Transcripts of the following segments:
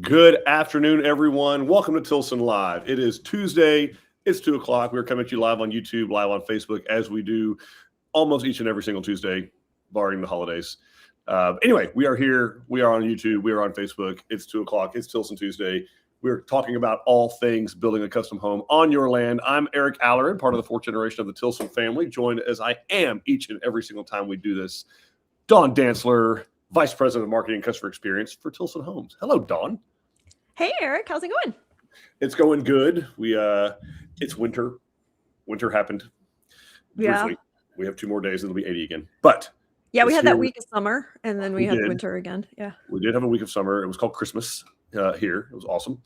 Good afternoon, everyone. Welcome to Tilson Live. It is Tuesday. It's 2 o'clock. We're coming to you live on YouTube, live on Facebook, as we do almost each and every single Tuesday, barring the holidays. Anyway, we are here. We are on YouTube. We are on Facebook. It's 2 o'clock. It's Tilson Tuesday. We're talking about all things building a custom home on your land. I'm Eric Allerin, part of the fourth generation of the Tilson family, joined as I am each and every single time we do this. Dawn Dantzler, Vice President of Marketing and Customer Experience for Tilson Homes. Hello, Dawn. Hey, Eric. How's it going? It's going good. It's winter. Winter happened. Yeah. Briefly. We have 2 more days and it'll be 80 again. But yeah, we had that week of summer and then we had winter again. Yeah. We did have a week of summer. It was called Christmas here. It was awesome.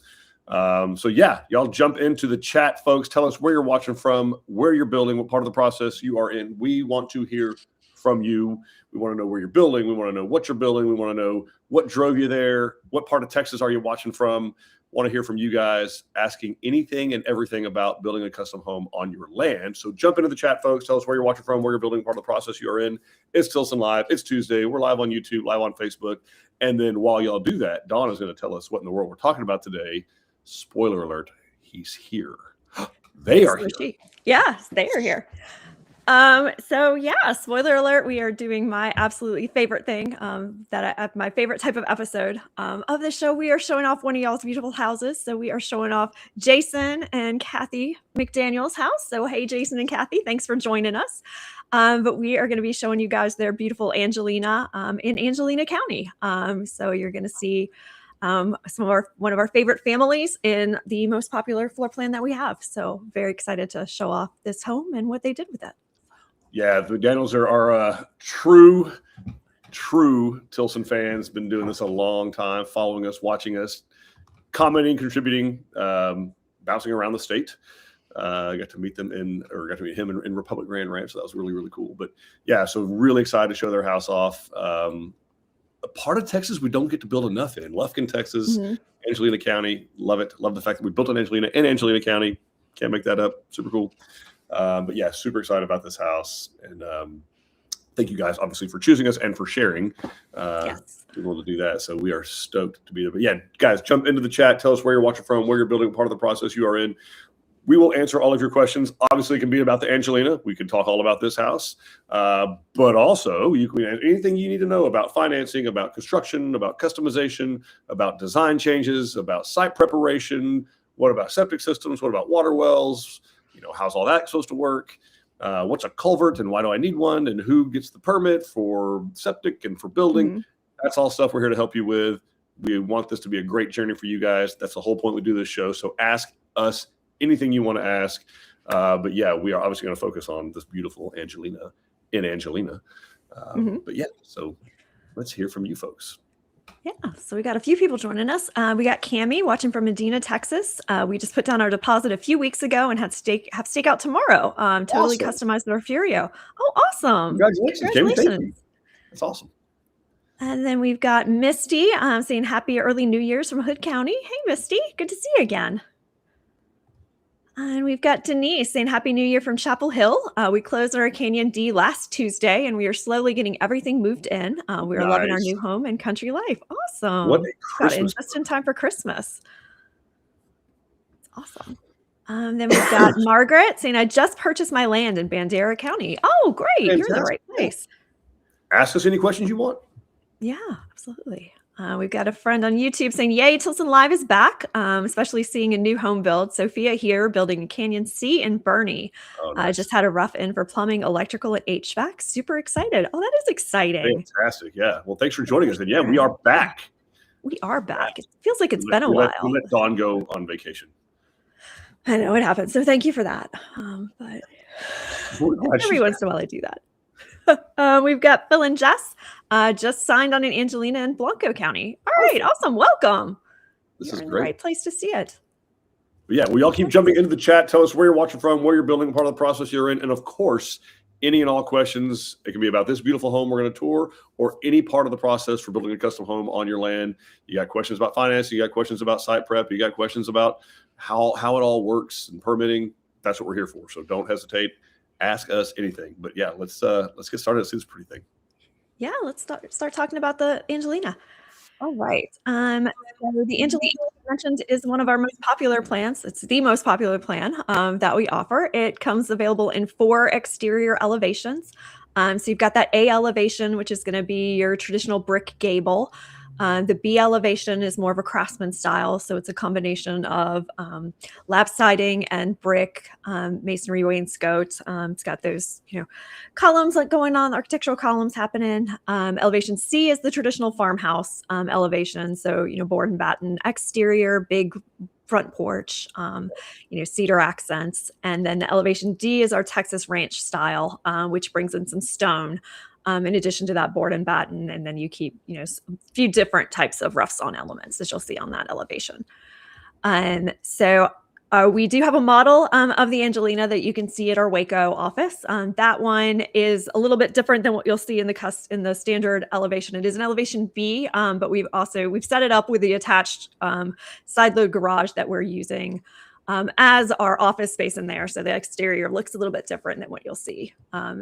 So yeah, y'all jump into the chat, folks. Tell us where you're watching from, where you're building, what part of the process you are in. We want to hear from you. We want to know where you're building. We want to know what you're building. We want to know what drove you there. What part of Texas are you watching from? Want to hear from you guys asking anything and everything about building a custom home on your land. So jump into the chat, folks. Tell us where you're watching from, where you're building, part of the process you are in. It's Tilson Live. It's Tuesday. We're live on YouTube, live on Facebook. And then while y'all do that, Dawn is going to tell us what in the world we're talking about today. Spoiler alert, he's here. They are here. Yes, they are here. So yeah, spoiler alert, we are doing my absolutely favorite thing, my favorite type of episode, of the show. We are showing off one of y'all's beautiful houses. So we are showing off Jason and Kathy McDaniel's house. So, hey, Jason and Kathy, thanks for joining us. But we are going to be showing you guys their beautiful Angelina, in Angelina County. So you're going to see, one of our favorite families in the most popular floor plan that we have. So very excited to show off this home and what they did with it. Yeah, the McDaniels are true Tilson fans. Been doing this a long time, following us, watching us, commenting, contributing, bouncing around the state. I got to meet him in Republic Grand Ranch. So that was really, really cool. But yeah, so really excited to show their house off. A part of Texas we don't get to build enough in. Lufkin, Texas, Angelina County. Love it. Love the fact that we built in Angelina and Angelina County. Can't make that up. Super cool. But yeah, super excited about this house. And thank you guys, obviously, for choosing us and for sharing. Yes. Being able to do that. So we are stoked to be there. But yeah, guys, jump into the chat. Tell us where you're watching from, where you're building, part of the process you are in. We will answer all of your questions. Obviously, it can be about the Angelina. We can talk all about this house. But also, you can answer anything you need to know about financing, about construction, about customization, about design changes, about site preparation. What about septic systems? What about water wells? How's all that supposed to work? What's a culvert and why do I need one? And who gets the permit for septic and for building? That's all stuff we're here to help you with. We want this to be a great journey for you guys. That's the whole point we do this show. So ask us anything you want to ask. But yeah, we are obviously going to focus on this beautiful Angelina in Angelina. But yeah, so let's hear from you folks. Yeah, so we got a few people joining us. We got Cammie watching from Medina, Texas. We just put down our deposit a few weeks ago and have stakeout tomorrow. Totally customized our Furio. Oh, awesome. Congratulations. Cammie, that's awesome. And then we've got Misty saying happy early New Year's from Hood County. Hey, Misty, good to see you again. And we've got Denise saying Happy New Year from Chapel Hill. We closed our Canyon D last Tuesday, and we are slowly getting everything moved in. We are loving our new home and country life. Awesome. What a Christmas. Just in time for Christmas. It's awesome. Then we've got Margaret saying, I just purchased my land in Bandera County. Oh, great. Fantastic. You're in the right place. Ask us any questions you want. Yeah, absolutely. We've got a friend on YouTube saying, yay, Tilson Live is back, especially seeing a new home build. Sophia here building in Canyon C in Bernie. Oh, nice. Just had a rough in for plumbing, electrical, and HVAC. Super excited. Oh, that is exciting. Fantastic. Yeah. Well, thanks for joining us. And yeah, we are back. We are back. It feels like it's been a while. We let Dawn go on vacation. I know it happens. So thank you for that. But every once in a while I do that. We've got Phil and Jess just signed on in Angelina and Blanco County. All right, awesome. Welcome. This You're is in great. the right place to see it. But yeah, we all keep jumping into the chat. Tell us where you're watching from, where you're building, part of the process you're in. And of course, any and all questions. It can be about this beautiful home we're going to tour or any part of the process for building a custom home on your land. You got questions about financing. You got questions about site prep. You got questions about how it all works and permitting. That's what we're here for. So don't hesitate. Ask us anything. But yeah, let's get started. Let's see this pretty thing. Yeah, let's start talking about the Angelina. All right. So the Angelina, as I mentioned, is one of our most popular plans. It's the most popular plan that we offer. It comes available in 4 exterior elevations. So you've got that A elevation, which is going to be your traditional brick gable. The B elevation is more of a craftsman style. So it's a combination of lap siding and brick, masonry wainscot. It's got those, columns like going on, architectural columns happening. Elevation C is the traditional farmhouse elevation. So, board and batten exterior, big front porch, cedar accents. And then the elevation D is our Texas ranch style, which brings in some stone. In addition to that board and batten, and then you keep, a few different types of rough sawn elements that you'll see on that elevation. So we do have a model of the Angelina that you can see at our Waco office. That one is a little bit different than what you'll see in the standard elevation. It is an elevation B, but we've set it up with the attached side load garage that we're using as our office space in there. So the exterior looks a little bit different than what you'll see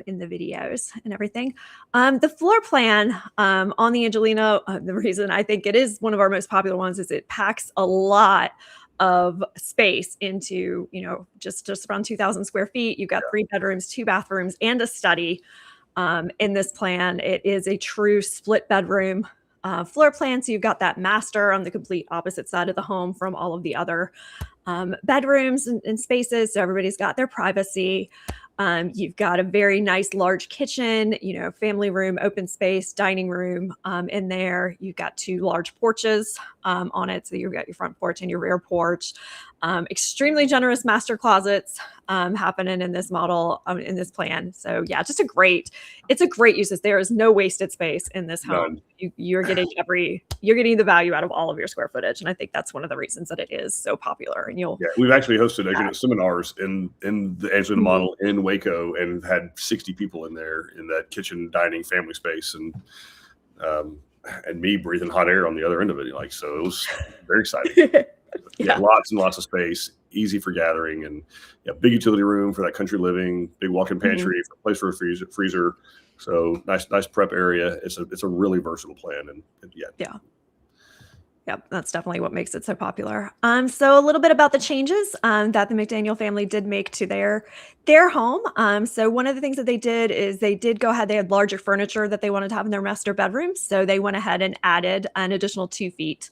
in the videos and everything. The floor plan on the Angelina, the reason I think it is one of our most popular ones is it packs a lot of space into, just around 2,000 square feet. You've got 3 bedrooms, 2 bathrooms, and a study in this plan. It is a true split bedroom floor plan. So you've got that master on the complete opposite side of the home from all of the other bedrooms and spaces. So everybody's got their privacy. You've got a very nice large kitchen, family room, open space, dining room in there. You've got 2 large porches on it. So you've got your front porch and your rear porch. Extremely generous master closets happening in this model, in this plan. So yeah, it's a great use. There is no wasted space in this home. You're getting the value out of all of your square footage. And I think that's one of the reasons that it is so popular. And we've actually hosted seminars in the Angelina model in Waco and had 60 people in there in that kitchen, dining, family space, and me breathing hot air on the other end of it. So it was very exciting. Lots and lots of space, easy for gathering, and big utility room for that country living, big walk-in pantry, place for a freezer. So nice prep area. It's a really versatile plan, and Yep, that's definitely what makes it so popular. So a little bit about the changes that the McDaniel family did make to their home. So one of the things that they did is they had larger furniture that they wanted to have in their master bedroom. So they went ahead and added an additional 2 feet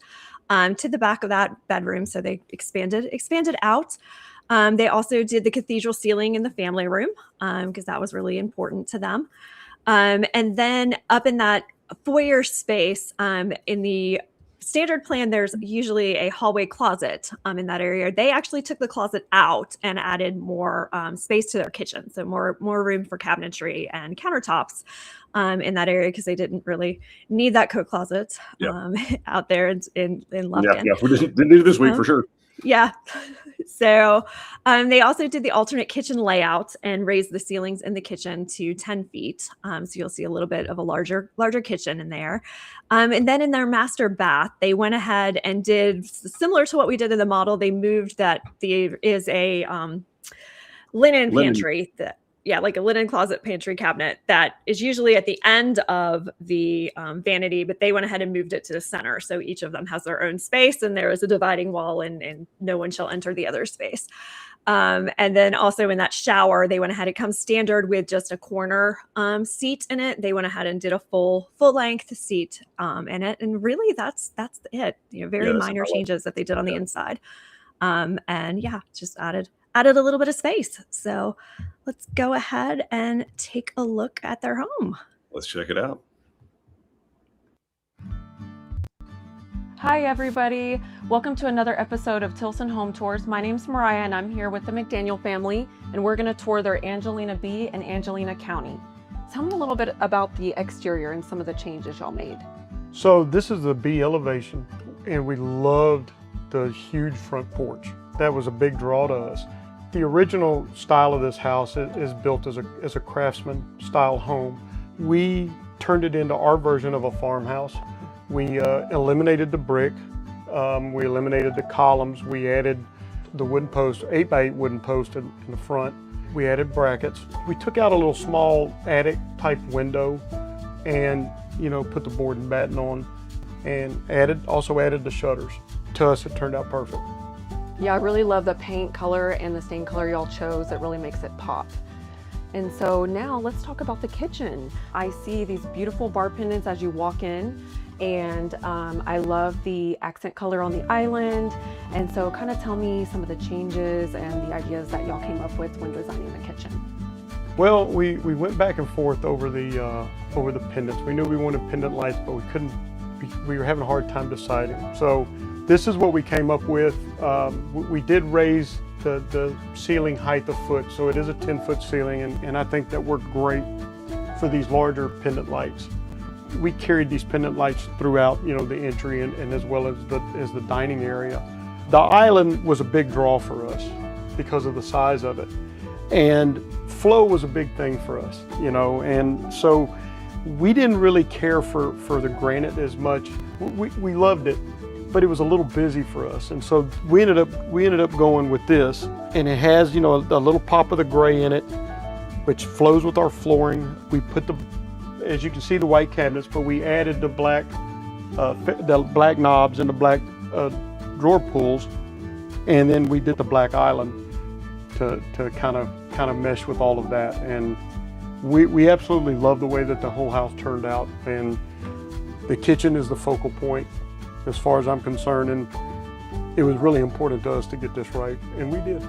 to the back of that bedroom. So they expanded out. They also did the cathedral ceiling in the family room because that was really important to them. And then up in that foyer space in the standard plan, there's usually a hallway closet in that area. They actually took the closet out and added more space to their kitchen. So more room for cabinetry and countertops in that area because they didn't really need that coat closet out there in Lufkin. We didn't need it this week for sure. Yeah. So they also did the alternate kitchen layout and raised the ceilings in the kitchen to 10 feet. So you'll see a little bit of a larger kitchen in there. And then in their master bath, they went ahead and did similar to what we did in the model. They moved that there is a linen pantry like a linen closet pantry cabinet that is usually at the end of the vanity, but they went ahead and moved it to the center. So each of them has their own space and there is a dividing wall and no one shall enter the other space. And then also in that shower, they went ahead, it comes standard with just a corner seat in it. They went ahead and did a full length seat in it. And really that's it, very minor changes that they did on the inside. And yeah, just added a little bit of space. So let's go ahead and take a look at their home. Let's check it out. Hi everybody, welcome to another episode of Tilson Home Tours. My name's Mariah and I'm here with the McDaniel family and we're going to tour their Angelina B and Angelina County. Tell me a little bit about the exterior and some of the changes y'all made. So this is the B elevation and we loved the huge front porch. That was a big draw to us. The original style of this house is built as a craftsman style home. We turned it into our version of a farmhouse. We eliminated the brick, we eliminated the columns, we added the wooden post, 8x8 wooden post in the front. We added brackets. We took out a little small attic type window and put the board and batten on and also added the shutters. To us it turned out perfect. Yeah, I really love the paint color and the stain color y'all chose. It really makes it pop. And so now let's talk about the kitchen. I see these beautiful bar pendants as you walk in. And I love the accent color on the island. And so kind of tell me some of the changes and the ideas that y'all came up with when designing the kitchen. Well, we went back and forth over the pendants. We knew we wanted pendant lights, but we were having a hard time deciding. So this is what we came up with. We did raise the ceiling height a foot, so it is a 10-foot ceiling, and I think that worked great for these larger pendant lights. We carried these pendant lights throughout, the entry and as well as the dining area. The island was a big draw for us because of the size of it, and flow was a big thing for us, and so we didn't really care for the granite as much. We loved it, but it was a little busy for us, and so we ended up going with this, and it has a little pop of the gray in it, which flows with our flooring. We put as you can see, the white cabinets, but we added the black knobs and the black drawer pulls, and then we did the black island to kind of mesh with all of that. And we absolutely love the way that the whole house turned out, and the kitchen is the focal point as far as I'm concerned, and it was really important to us to get this right, and we did.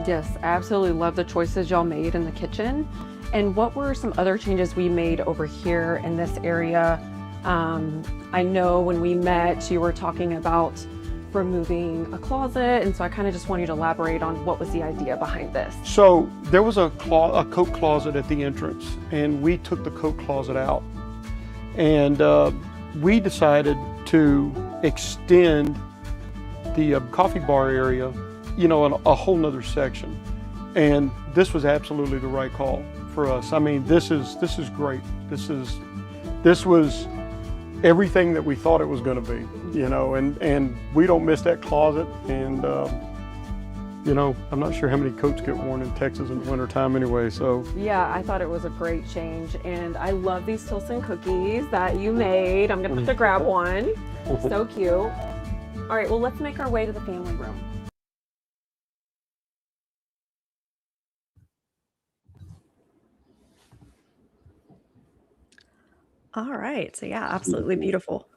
Yes, I absolutely love the choices y'all made in the kitchen. And what were some other changes we made over here in this area? I know when we met, you were talking about removing a closet, and so I kind of just want you to elaborate on what was the idea behind this. So there was a coat closet at the entrance, and we took the coat closet out, and we decided to extend the coffee bar area, a whole nother section, and this was absolutely the right call for us. I mean, this is great. This was everything that we thought it was going to be, and we don't miss that closet. And I'm not sure how many coats get worn in Texas in the wintertime anyway. So yeah, I thought it was a great change, and I love these Tilson cookies that you made. I'm gonna have to grab one. So cute. All right, well, let's make our way to the family room. All right. So yeah, absolutely beautiful.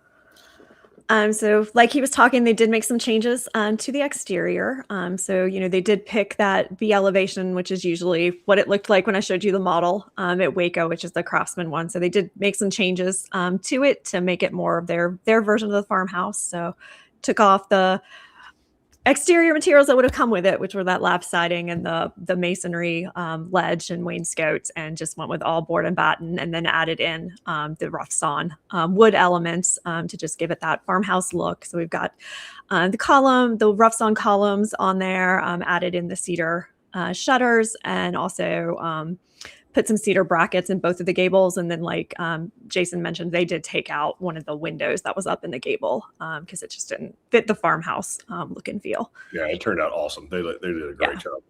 So like he was talking, they did make some changes to the exterior. So, they did pick that B elevation, which is usually what it looked like when I showed you the model at Waco, which is the Craftsman one. So they did make some changes to it to make it more of their version of the farmhouse. So took off the exterior materials that would have come with it, which were that lap siding and the masonry ledge and wainscots, and just went with all board and batten, and then added in the rough sawn wood elements to just give it that farmhouse look. So we've got the rough sawn columns on there, added in the cedar shutters, and also put some cedar brackets in both of the gables. And then like Jason mentioned, they did take out one of the windows that was up in the gable because it just didn't fit the farmhouse look and feel. Yeah, it turned out awesome. They did a great job.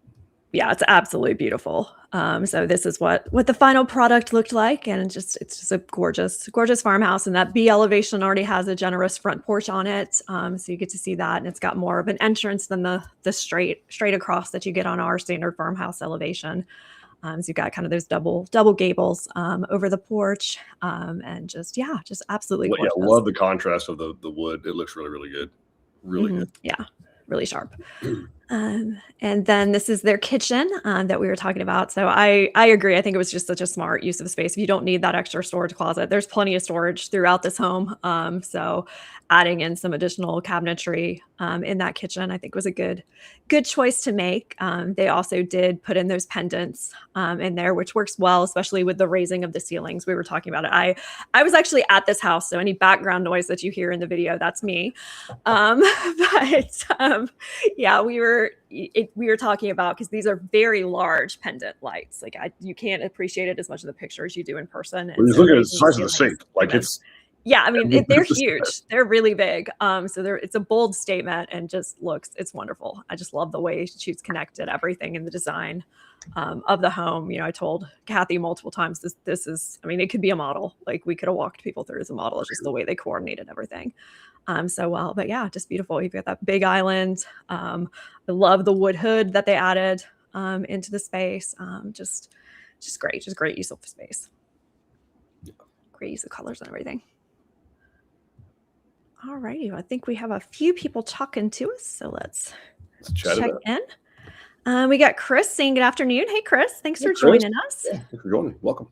Yeah, it's absolutely beautiful. So this is what the final product looked like, and it's just a gorgeous farmhouse. And that B elevation already has a generous front porch on it, so you get to see that, and it's got more of an entrance than the straight across that you get on our standard farmhouse elevation. So you've got kind of those double gables over the porch, and just absolutely gorgeous. Yeah, love the contrast of the wood. It looks really good, really good. Yeah, really sharp. And then this is their kitchen that we were talking about. So I agree. I think it was just such a smart use of space. If you don't need that extra storage closet, there's plenty of storage throughout this home. So adding in some additional cabinetry in that kitchen, I think was a good choice to make. They also did put in those pendants in there, which works well, especially with the raising of the ceilings. We were talking about it. I was actually at this house, so any background noise that you hear in the video, that's me. Yeah, we were talking about, because these are very large pendant lights. Like you can't appreciate it as much in the picture as you do in person. We're just looking at the size of the sink. Like yeah, I mean, they're huge. They're really big. So it's a bold statement, and it's wonderful. I just love the way she's connected everything in the design of the home. I told Kathy multiple times, this is, I mean, it could be a model. Like we could have walked people through as a model. It's just the way they coordinated everything so well. But yeah, just beautiful. You've got that big island. I love the wood hood that they added into the space. Just great use of space. Great use of colors and everything. All righty. I think we have a few people talking to us, so let's check in. We got Chris saying good afternoon. Hey, Chris. Thanks for joining us. Yeah, thanks for joining. Welcome.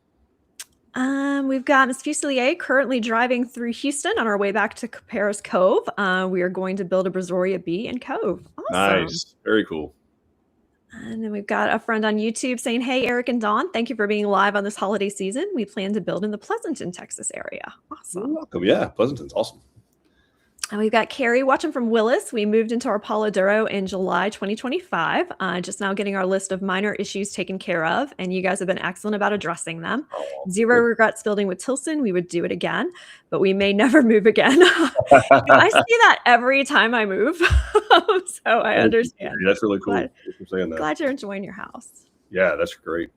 We've got Ms. Fusilier currently driving through Houston on our way back to Paris Cove. We are going to build a Brazoria Bee in Cove. Awesome. Nice. Very cool. And then we've got a friend on YouTube saying, hey, Eric and Dawn, thank you for being live on this holiday season. We plan to build in the Pleasanton, Texas area. Awesome. You're welcome. Yeah, Pleasanton's awesome. And we've got Carrie watching from Willis. We moved into our Palo Duro in July 2025, just now getting our list of minor issues taken care of, and you guys have been excellent about addressing them. Zero regrets building with Tilson. We would do it again, but we may never move again. I see that every time I move, so I understand. That's really cool. Glad you're enjoying your house. Yeah, that's great.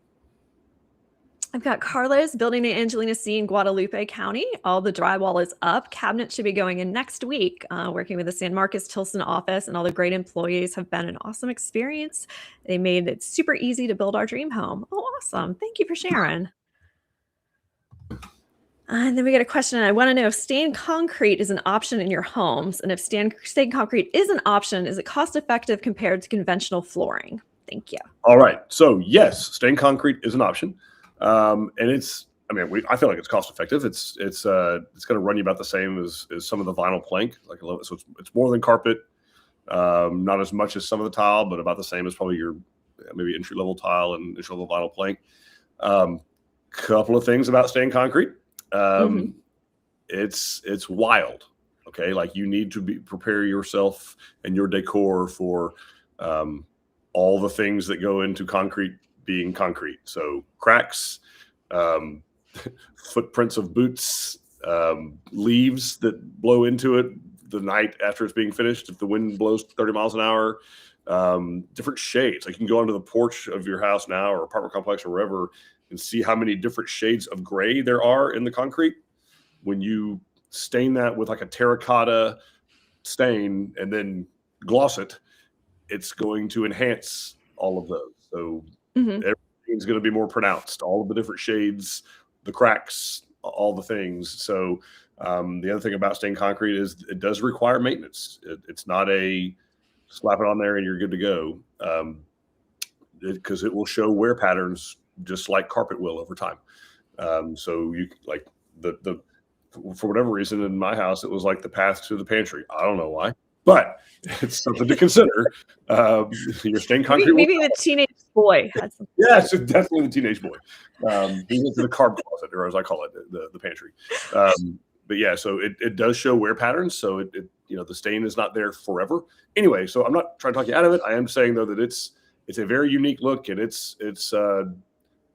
I've got Carlos building the Angelina C in Guadalupe County. All the drywall is up. Cabinets should be going in next week. Working with the San Marcos Tilson office, and all the great employees have been an awesome experience. They made it super easy to build our dream home. Oh, awesome. Thank you for sharing. And then we get a question. I want to know if stained concrete is an option in your homes. And if stained concrete is an option, is it cost effective compared to conventional flooring? Thank you. All right. So yes, stained concrete is an option. And I feel like it's cost effective. It's going to run you about the same as some of the vinyl plank. So it's more than carpet, not as much as some of the tile, but about the same as probably your maybe entry level tile and entry level vinyl plank. Couple of things about stained concrete. It's wild. Okay. Like you need to prepare yourself and your decor for, all the things that go into concrete being concrete. So cracks, footprints of boots, leaves that blow into it the night after it's being finished if the wind blows 30 miles an hour, different shades. Like you can go onto the porch of your house now or apartment complex or wherever and see how many different shades of gray there are in the concrete. When you stain that with like a terracotta stain and then gloss it, it's going to enhance all of those. So everything's going to be more pronounced, all of the different shades, the cracks, all the things. So the other thing about stained concrete is it does require maintenance. It's not a slap it on there and you're good to go, because it will show wear patterns just like carpet will over time. So you like for whatever reason in my house, it was like the path to the pantry. I don't know why, but it's something to consider. Your stained concrete. Maybe the teenage boy. Yeah, so definitely the teenage boy. He went to the carb closet, or as I call it, the pantry. But yeah, so it does show wear patterns. So it the stain is not there forever. Anyway, so I'm not trying to talk you out of it. I am saying though that it's a very unique look and it's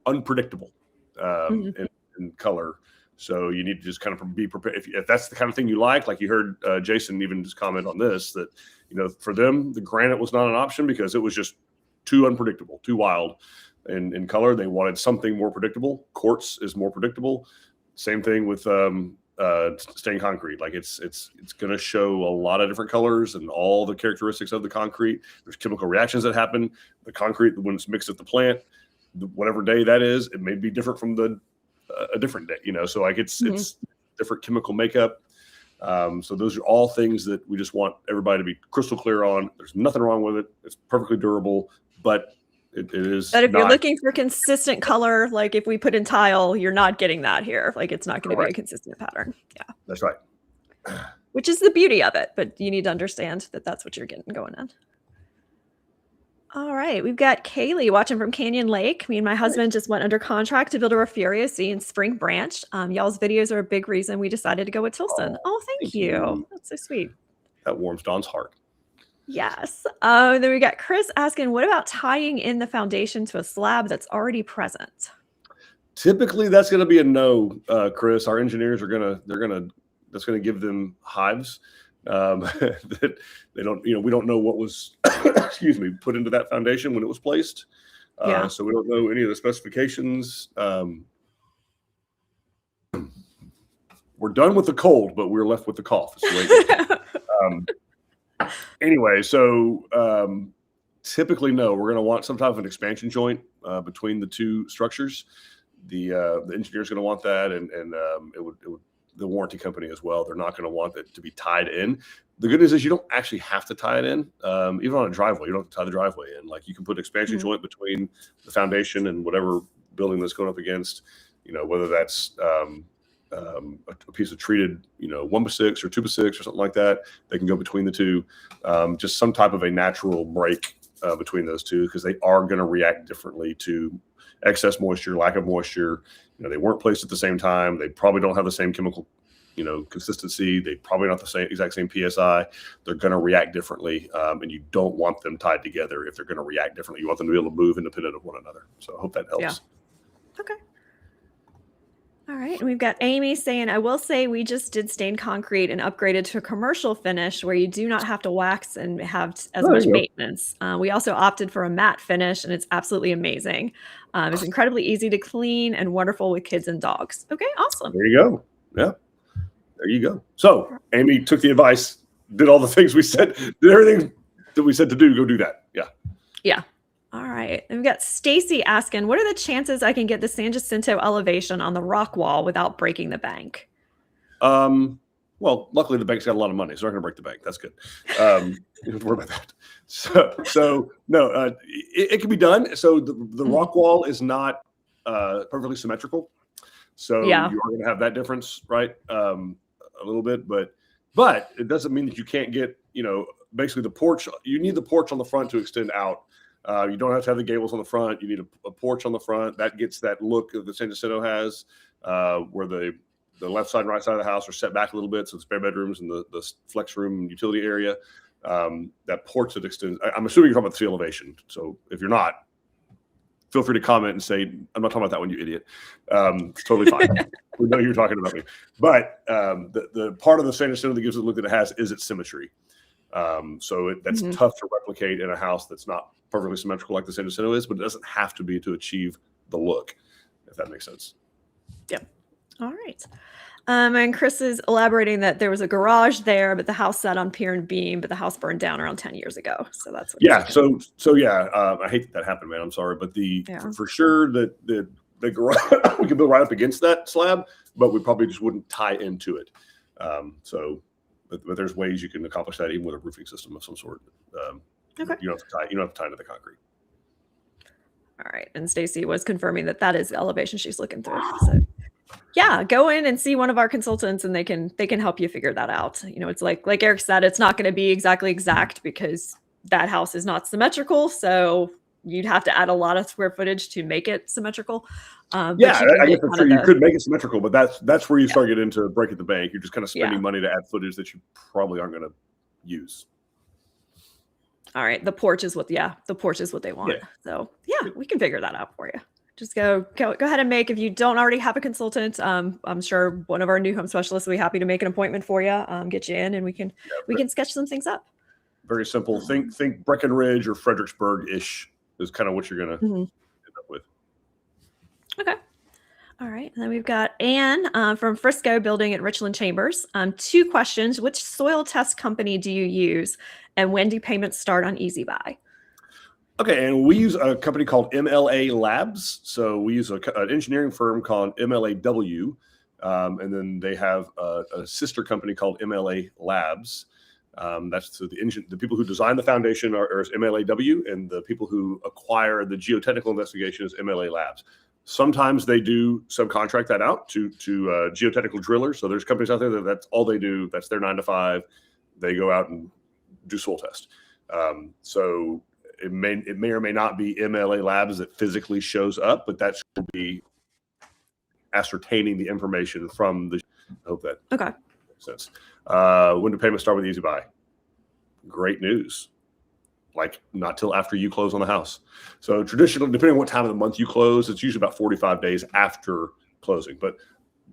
unpredictable in color. So you need to just kind of be prepared. If that's the kind of thing you like you heard Jason even just comment on this, that, for them, the granite was not an option because it was just too unpredictable, too wild in color. They wanted something more predictable. Quartz is more predictable. Same thing with stained concrete. Like it's going to show a lot of different colors and all the characteristics of the concrete. There's chemical reactions that happen. The concrete, when it's mixed at the plant, whatever day that is, it may be different from a different day. So like it's different chemical makeup. So those are all things that we just want everybody to be crystal clear on. There's nothing wrong with it. It's perfectly durable, but it is. But if you're looking for consistent color, like if we put in tile, you're not getting that here. Like it's not going to be a consistent pattern. Yeah, that's right. Which is the beauty of it. But you need to understand that that's what you're getting going on. All right, we've got Kaylee watching from Canyon Lake. Me and my husband just went under contract to build a Refugio in Spring Branch. Y'all's videos are a big reason we decided to go with Tilson. Oh, thank you. That's so sweet. That warms Dawn's heart. Yes. Then we got Chris asking, what about tying in the foundation to a slab that's already present? Typically, that's going to be a no, Chris. Our engineers that's going to give them hives. That they don't, we don't know what was, excuse me, put into that foundation when it was placed. So we don't know any of the specifications. We're done with the cold, but we're left with the cough. Anyway, so typically, no, we're going to want some type of an expansion joint between the two structures. The engineer's going to want that, and it would the warranty company as well. They're not going to want it to be tied in. The good news is you don't actually have to tie it in. Even on a driveway, you don't have to tie the driveway in. Like you can put expansion joint between the foundation and whatever building that's going up against, whether that's a piece of treated, 1x6 or 2x6 or something like that. They can go between the two. Just some type of a natural break between those two, because they are going to react differently to excess moisture, lack of moisture. They weren't placed at the same time. They probably don't have the same chemical, consistency. They probably not the exact same PSI. They're going to react differently, and you don't want them tied together if they're going to react differently. You want them to be able to move independent of one another. So I hope that helps. Yeah. Okay. All right. And we've got Amy saying, I will say we just did stained concrete and upgraded to a commercial finish where you do not have to wax and have as much maintenance. We also opted for a matte finish, and it's absolutely amazing. It's incredibly easy to clean and wonderful with kids and dogs. Okay, awesome. There you go. Yeah, there you go. So Amy took the advice, did all the things we said, did everything that we said to do. Go do that. Yeah. Yeah. All right. And we've got Stacy asking, what are the chances I can get the San Jacinto elevation on the rock wall without breaking the bank? Well, luckily the bank's got a lot of money, so they're not going to break the bank. That's good. You don't have to worry about that. So no, it can be done. So the rock wall is not perfectly symmetrical. So you are going to have that difference, right? A little bit, but it doesn't mean that you can't get, basically the porch. You need the porch on the front to extend out. You don't have to have the gables on the front. You need a porch on the front. That gets that look that the San Jacinto has, where the left side and right side of the house are set back a little bit. So the spare bedrooms and the flex room and utility area, that porch that extends. I'm assuming you're talking about the sea elevation. So if you're not, feel free to comment and say, I'm not talking about that one, you idiot. It's totally fine. We know you're talking about me. But the part of the San Jacinto that gives it the look that it has is its symmetry. So that's tough to replicate in a house that's not perfectly symmetrical like the San Jacinto is, but it doesn't have to be to achieve the look, if that makes sense. Yeah. All right. And Chris is elaborating that there was a garage there, but the house sat on pier and beam, but the house burned down around 10 years ago. So that's what I hate that happened, man. I'm sorry, but for sure that the garage we could build right up against that slab, but we probably just wouldn't tie into it. But there's ways you can accomplish that even with a roofing system of some sort. Okay. You don't have to tie into the concrete. All right. And Stacy was confirming that is the elevation she's looking through. So yeah, go in and see one of our consultants and they can help you figure that out. It's like Eric said, it's not going to be exactly exact because that house is not symmetrical. So you'd have to add a lot of square footage to make it symmetrical. I guess you could make it symmetrical, but that's where you start getting into breaking the bank. You're just kind of spending money to add footage that you probably aren't going to use. All right. The porch is what they want. Yeah. So we can figure that out for you. Just go ahead and if you don't already have a consultant, I'm sure one of our new home specialists will be happy to make an appointment for you, get you in, and we can sketch some things up. Very simple. Think Breckenridge or Fredericksburg-ish is kind of what you're going to Mhm. end up with. Okay. All right. And then we've got Anne from Frisco building at Richland Chambers. 2 questions. Which soil test company do you use? And when do payments start on Easy Buy? Okay, and we use a company called MLA Labs. So we use an engineering firm called MLAW, and then they have a sister company called MLA Labs. That's the people who design the foundation is MLAW, and the people who acquire the geotechnical investigation is MLA Labs. Sometimes they do subcontract that out to geotechnical drillers. So there's companies out there that's all they do. That's their 9 to 5. They go out and do soil test. So it may or may not be MLA Labs that physically shows up, but that's going to be ascertaining the information from the. I hope that makes sense. When do payments start with Easy Buy? Great news. Like not till after you close on the house. So traditionally, depending on what time of the month you close, it's usually about 45 days after closing. But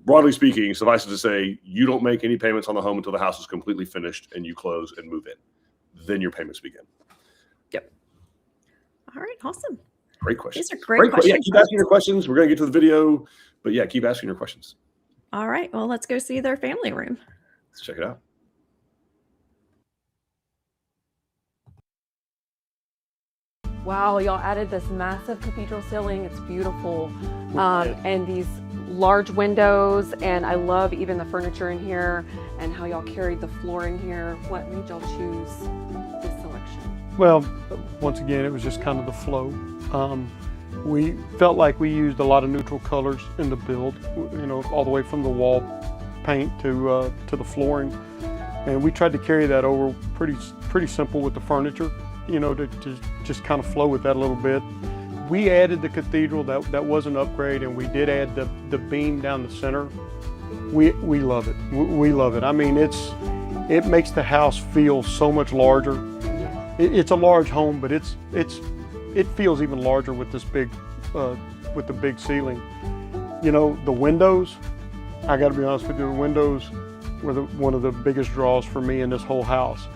broadly speaking, suffice it to say, you don't make any payments on the home until the house is completely finished and you close and move in. Then your payments begin. Yep. All right. Awesome. Great questions. These are great questions. Yeah, keep asking your questions. We're going to get to the video, but yeah, keep asking your questions. All right. Well, let's go see their family room. Let's check it out. Wow, y'all added this massive cathedral ceiling. It's beautiful. And these large windows, and I love even the furniture in here and how y'all carried the floor in here. What made y'all choose this selection? Well, once again, it was just kind of the flow. We felt like we used a lot of neutral colors in the build, you know, all the way from the wall paint to the flooring. And we tried to carry that over pretty simple with the furniture, you know, to just kind of flow with that a little bit. We added the cathedral, that was an upgrade, and we did add the beam down the center. We love it. We love it. I mean, it makes the house feel so much larger. It's a large home, but it feels even larger with this big, with the big ceiling. You know, the windows, I got to be honest with you, the windows were one of the biggest draws for me in this whole house.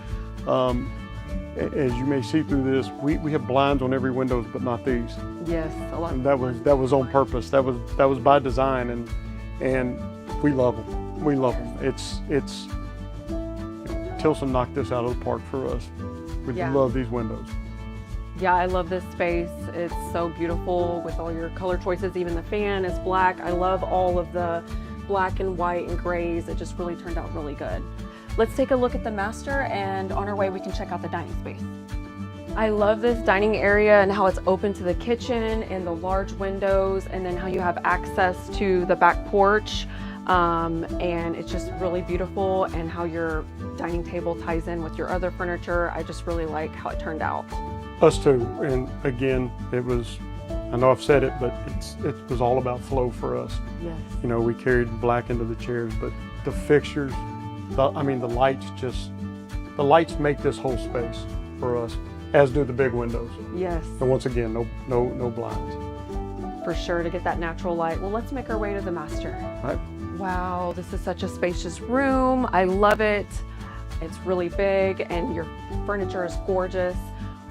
As you may see through this, we have blinds on every window, but not these. Yes, a lot. And that was on purpose. That was by design, and we love them. We love them. It's Tilson knocked this out of the park for us. We love these windows. Yeah, I love this space. It's so beautiful with all your color choices. Even the fan is black. I love all of the black and white and grays. It just really turned out really good. Let's take a look at the master, and on our way we can check out the dining space. I love this dining area and how it's open to the kitchen and the large windows, and then how you have access to the back porch. And it's just really beautiful, and how your dining table ties in with your other furniture. I just really like how it turned out. Us too, and again, it was, I know I've said it, but it was all about flow for us. Yes. You know, we carried black into the chairs, but the fixtures, the lights make this whole space for us, as do the big windows. Yes. And once again, no blinds. For sure, to get that natural light. Well, let's make our way to the master. All right. Wow, this is such a spacious room. I love it. It's really big, and your furniture is gorgeous.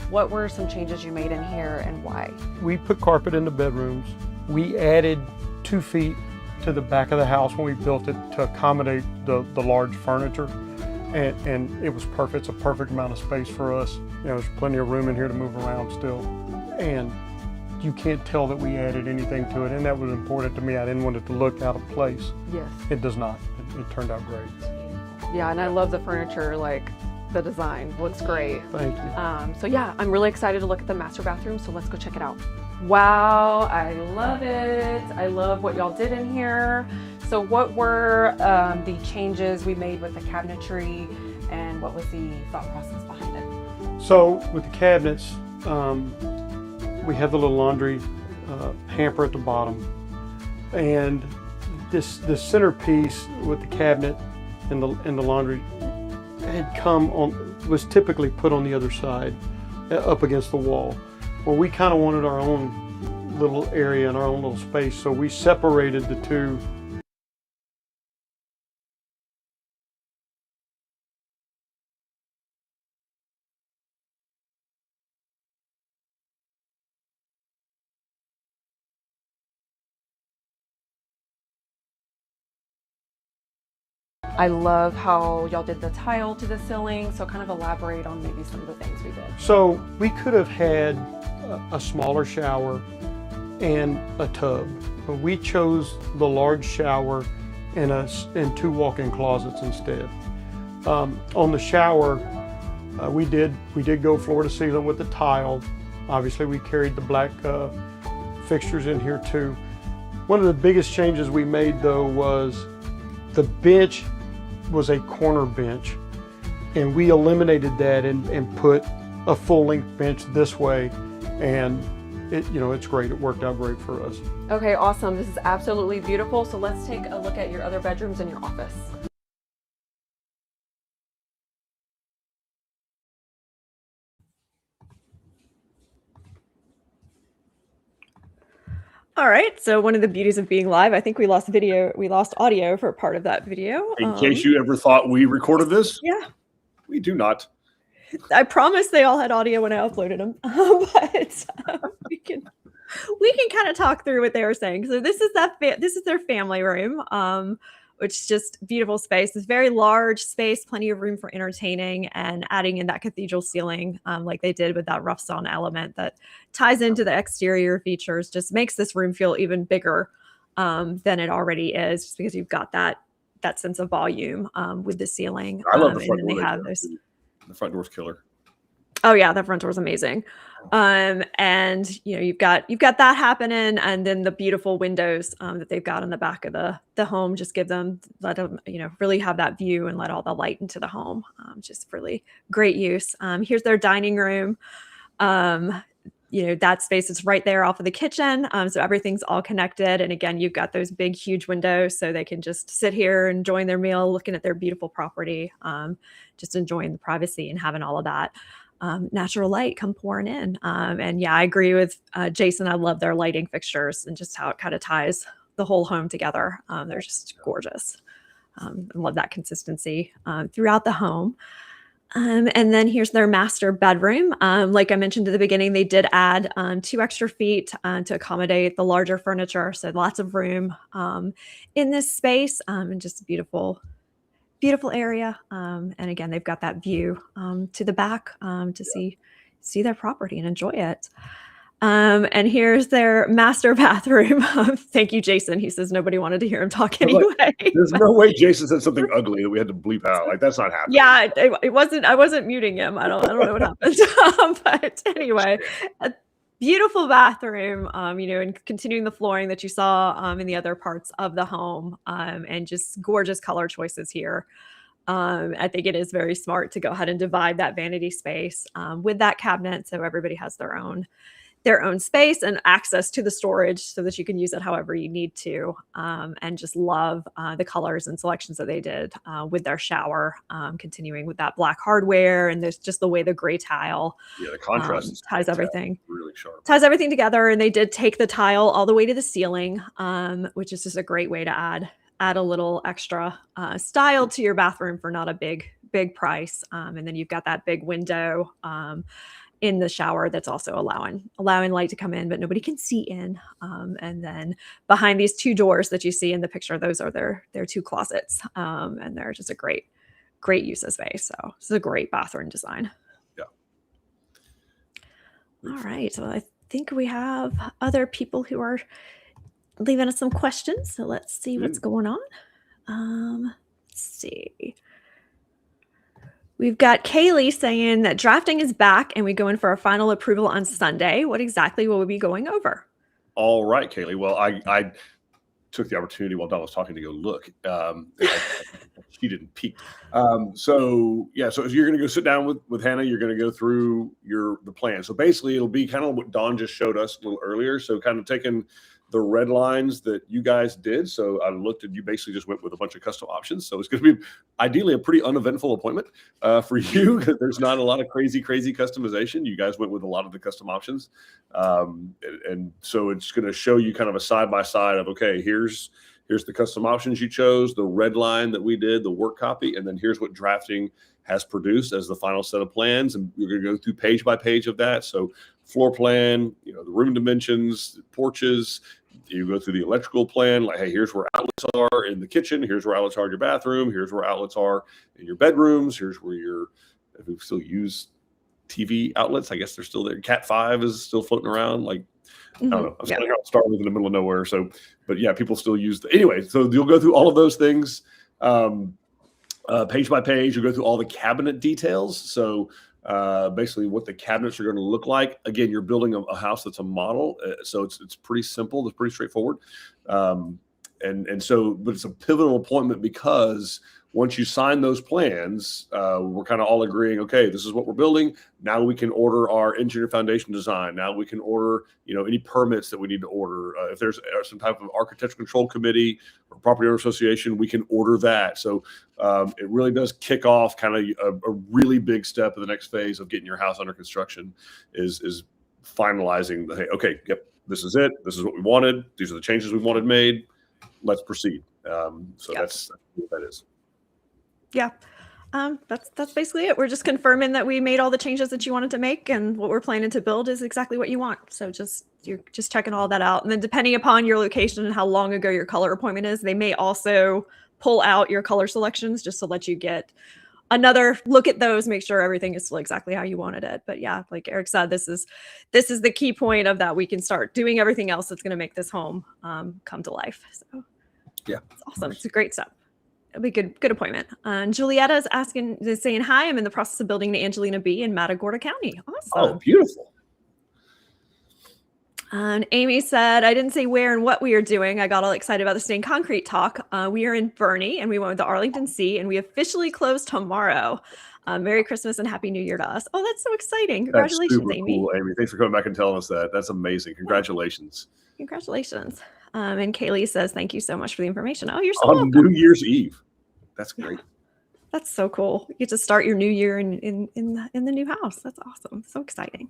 What were some changes you made in here, and why? We put carpet in the bedrooms. We added 2 feet to the back of the house when we built it to accommodate the large furniture. And it was perfect. It's a perfect amount of space for us. You know, there's plenty of room in here to move around still. And you can't tell that we added anything to it, and that was important to me. I didn't want it to look out of place. Yes. It does not. It turned out great. Yeah, and I love the furniture, like the design looks great. Thank you. So yeah, I'm really excited to look at the master bathroom, so let's go check it out. Wow, I love it. I love what y'all did in here. So what were the changes we made with the cabinetry, and what was the thought process behind it? So with the cabinets, we have the little laundry hamper at the bottom, and this centerpiece with the cabinet and the laundry was typically put on the other side, up against the wall. Well, we kind of wanted our own little area and our own little space, so we separated the two I love how y'all did the tile to the ceiling. So kind of elaborate on maybe some of the things we did. So we could have had a smaller shower and a tub, but we chose the large shower and 2 walk-in closets instead. On the shower, we did go floor to ceiling with the tile. Obviously, we carried the black fixtures in here too. One of the biggest changes we made though was the bench was a corner bench, and we eliminated that and put a full-length bench this way, and it's great. It worked out great for us. Okay, awesome. This is absolutely beautiful. So let's take a look at your other bedrooms and your office. All right. So one of the beauties of being live, I think we lost audio for part of that video. In case you ever thought we recorded this, Yeah. we do not. I promise they all had audio when I uploaded them, but we can kind of talk through what they were saying. So this is this is their family room, which is just beautiful space. It's very large space, plenty of room for entertaining, and adding in that cathedral ceiling, like they did with that rough stone element that ties into the exterior features, just makes this room feel even bigger than it already is, just because you've got that sense of volume with the ceiling. I love the front and then door. they have those. The front door's killer. Oh yeah, the front door is amazing. And you've got that happening, and then the beautiful windows that they've got in the back of the home just let them really have that view and let all the light into the home. Just really great use. Here's their dining room. That space is right there off of the kitchen. So everything's all connected. And again, you've got those big, huge windows so they can just sit here enjoying their meal, looking at their beautiful property, just enjoying the privacy and having all of that natural light come pouring in. And yeah, I agree with Jason. I love their lighting fixtures and just how it kind of ties the whole home together. They're just gorgeous. I love that consistency throughout the home. And then here's their master bedroom. Like I mentioned at the beginning, they did add 2 extra feet to accommodate the larger furniture. So lots of room in this space, and just a beautiful area. And again, they've got that view to the back to see their property and enjoy it. And here's their master bathroom. Thank you, Jason. He says nobody wanted to hear him talk anyway. There's no way Jason said something ugly that we had to bleep out. Like, that's not happening. Yeah, it wasn't. I wasn't muting him. I don't know what happened. But anyway, a beautiful bathroom. And continuing the flooring that you saw in the other parts of the home, and just gorgeous color choices here. I think it is very smart to go ahead and divide that vanity space with that cabinet, so everybody has their own space and access to the storage so that you can use it however you need to. And just love the colors and selections that they did with their shower, continuing with that black hardware, and there's just the way the gray tile The contrast ties everything. really sharp. Ties everything together. And they did take the tile all the way to the ceiling, which is just a great way to add a little extra style to your bathroom for not a big price. And then you've got that big window in the shower that's also allowing light to come in, but nobody can see in. And then behind these 2 doors that you see in the picture, those are their 2 closets. And they're just a great use of space. So this is a great bathroom design. Yeah. All right. So I think we have other people who are leaving us some questions. So let's see what's going on. Let's see. We've got Kaylee saying that drafting is back and we go in for our final approval on Sunday. What exactly will we be going over? All right, Kaylee. Well, I took the opportunity while Don was talking to go look. She didn't peek. So you're going to go sit down with Hannah. You're going to go through the plan. So basically, it'll be kind of what Don just showed us a little earlier. So kind of taking the red lines that you guys did. So I looked at, you basically just went with a bunch of custom options. So it's going to be ideally a pretty uneventful appointment for you, because there's not a lot of crazy customization. You guys went with a lot of the custom options. And so it's going to show you kind of a side-by-side of, okay, here's the custom options you chose, the red line that we did, the work copy, and then here's what drafting has produced as the final set of plans. And we're going to go through page by page of that. So floor plan, the room dimensions, porches. You go through the electrical plan, like, hey, here's where outlets are in the kitchen. Here's where outlets are in your bathroom. Here's where outlets are in your bedrooms. Here's where if we still use TV outlets, I guess they're still there. Cat 5 is still floating around. Like, I don't know. I'm starting out Starlink in the middle of nowhere. So, but yeah, people still use anyway. So you'll go through all of those things, page by page. You'll go through all the cabinet details. So basically what the cabinets are going to look like. Again, you're building a house that's a model. So it's pretty simple. It's pretty straightforward. But it's a pivotal appointment because once you sign those plans, we're kind of all agreeing, okay, this is what we're building. Now we can order our engineer foundation design. Now we can order, any permits that we need to order. If there's some type of architectural control committee or property owner association, we can order that. So it really does kick off kind of a really big step of the next phase of getting your house under construction is finalizing the, hey, okay, yep, this is it. This is what we wanted. These are the changes we wanted made. Let's proceed. That's what that is. Yeah. That's basically it. We're just confirming that we made all the changes that you wanted to make, and what we're planning to build is exactly what you want. So you're just checking all that out. And then depending upon your location and how long ago your color appointment is, they may also pull out your color selections just to let you get another look at those, make sure everything is still exactly how you wanted it. But yeah, like Eric said, this is the key point of that. We can start doing everything else that's going to make this home come to life. So yeah, it's awesome. It's a great step. It'll be good appointment. And Julietta is saying, hi, I'm in the process of building the Angelina B in Matagorda County. Awesome. Oh, beautiful. And Amy said, I didn't say where and what we are doing. I got all excited about the stained concrete talk. We are in Bernie, and we went with the Arlington Sea, and we officially close tomorrow. Merry Christmas and Happy New Year to us. Oh, that's so exciting. Congratulations, that's super Amy. Cool, Amy. Thanks for coming back and telling us that. That's amazing. Congratulations. Congratulations. And Kaylee says, thank you so much for the information. Oh, you're so welcome. On New Year's Eve. That's great. That's so cool. You get to start your new year in the new house. That's awesome. So exciting.